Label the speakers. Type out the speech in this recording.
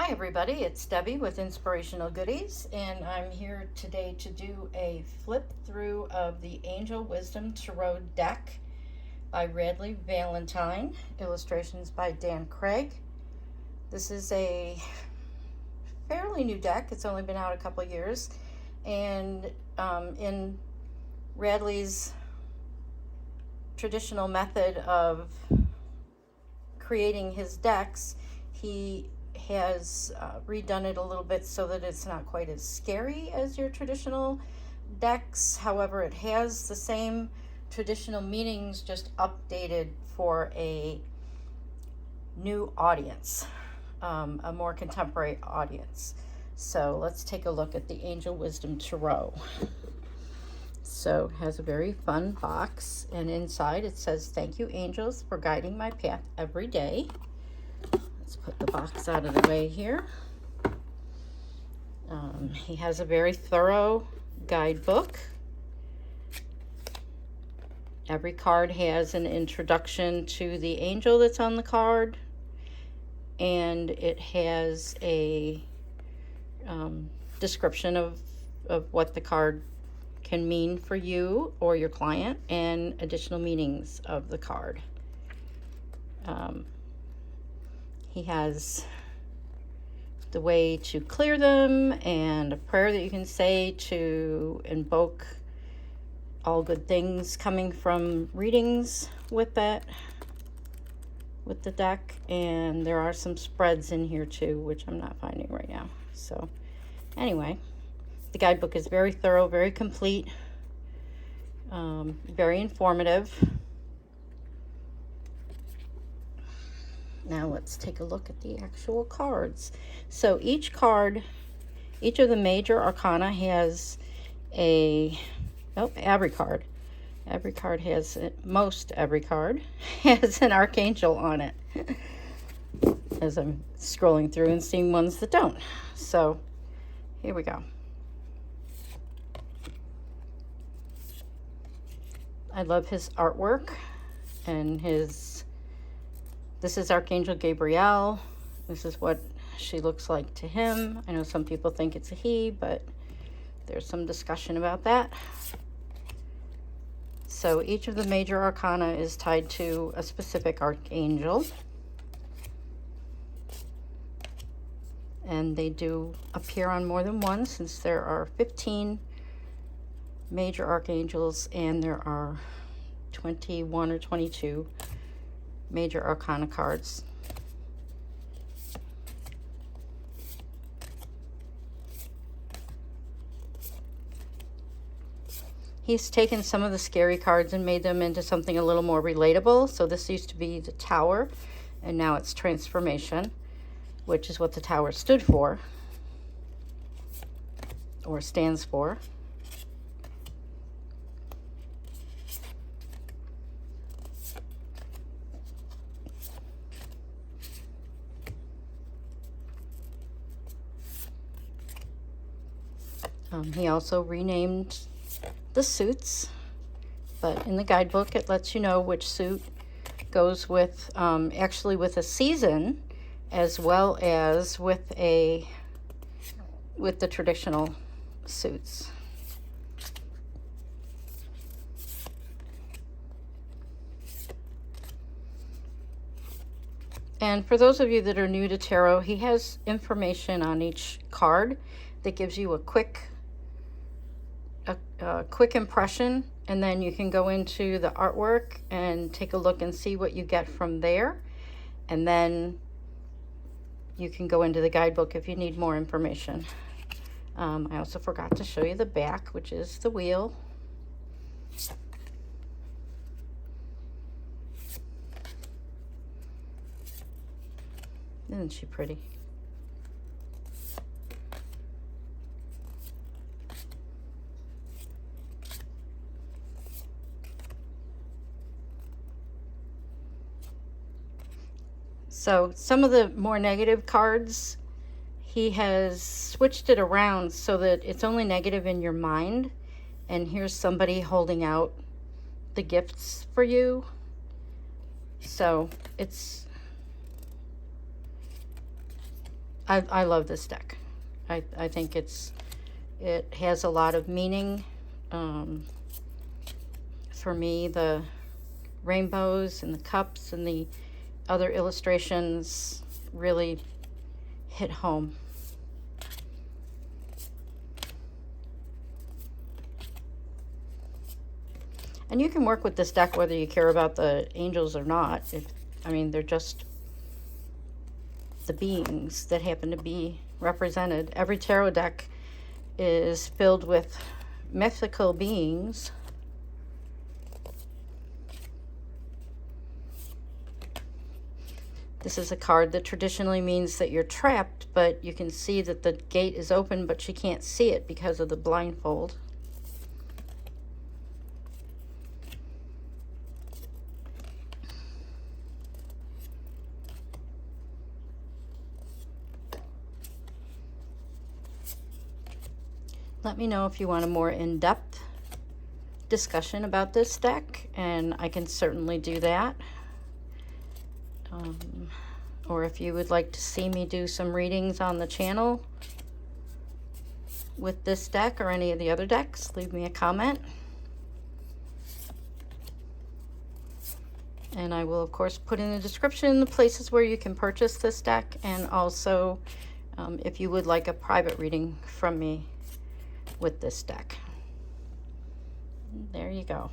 Speaker 1: Hi everybody, it's Debbie with Inspirational Goodies, and I'm here today to do a flip through of the Angel Wisdom Tarot deck by Radleigh Valentine, illustrations by Dan Craig. This is a fairly new deck. It's only been out a couple years, and in Radleigh's traditional method of creating his decks, he has redone it a little bit so that it's not quite as scary as your traditional decks. However, it has the same traditional meanings, just updated for a new audience, a more contemporary audience. So let's take a look at the Angel Wisdom Tarot. So it has a very fun box, and inside it says, "Thank you, angels, for guiding my path every day." Let's put the box out of the way here. He has a very thorough guidebook. Every card has an introduction to the angel that's on the card, and it has a description of what the card can mean for you or your client, and additional meanings of the card. He has the way to clear them and a prayer that you can say to invoke all good things coming from readings with the deck. And there are some spreads in here too, which I'm not finding right now. So anyway, the guidebook is very thorough, very complete, very informative. Now let's take a look at the actual cards. So each of the major arcana has every card has, most every card has an archangel on it. As I'm scrolling through and seeing ones that don't. So here we go. I love his artwork and this is Archangel Gabriel. This is what she looks like to him. I know some people think it's a he, but there's some discussion about that. So each of the major arcana is tied to a specific archangel. And they do appear on more than one, since there are 15 major archangels and there are 21 or 22 major arcana cards. He's taken some of the scary cards and made them into something a little more relatable. So this used to be the Tower, and now it's Transformation, which is what the Tower stood for, or stands for. He also renamed the suits, but in the guidebook it lets you know which suit goes with, actually with a season, as well as with the traditional suits. And for those of you that are new to tarot, he has information on each card that gives you a quick impression, and then you can go into the artwork and take a look and see what you get from there, and then you can go into the guidebook if you need more information. I also forgot to show you the back, which is the wheel. Isn't she pretty? So some of the more negative cards, he has switched it around so that it's only negative in your mind. And here's somebody holding out the gifts for you. So it's I love this deck. I think it has a lot of meaning. For me, the rainbows and the cups and the other illustrations really hit home. And you can work with this deck whether you care about the angels or not. I mean, they're just the beings that happen to be represented. Every tarot deck is filled with mythical beings. This is a card that traditionally means that you're trapped, but you can see that the gate is open, but she can't see it because of the blindfold. Let me know if you want a more in-depth discussion about this deck, and I can certainly do that. Or if you would like to see me do some readings on the channel with this deck or any of the other decks, leave me a comment. And I will, of course, put in the description the places where you can purchase this deck, and also if you would like a private reading from me with this deck. There you go.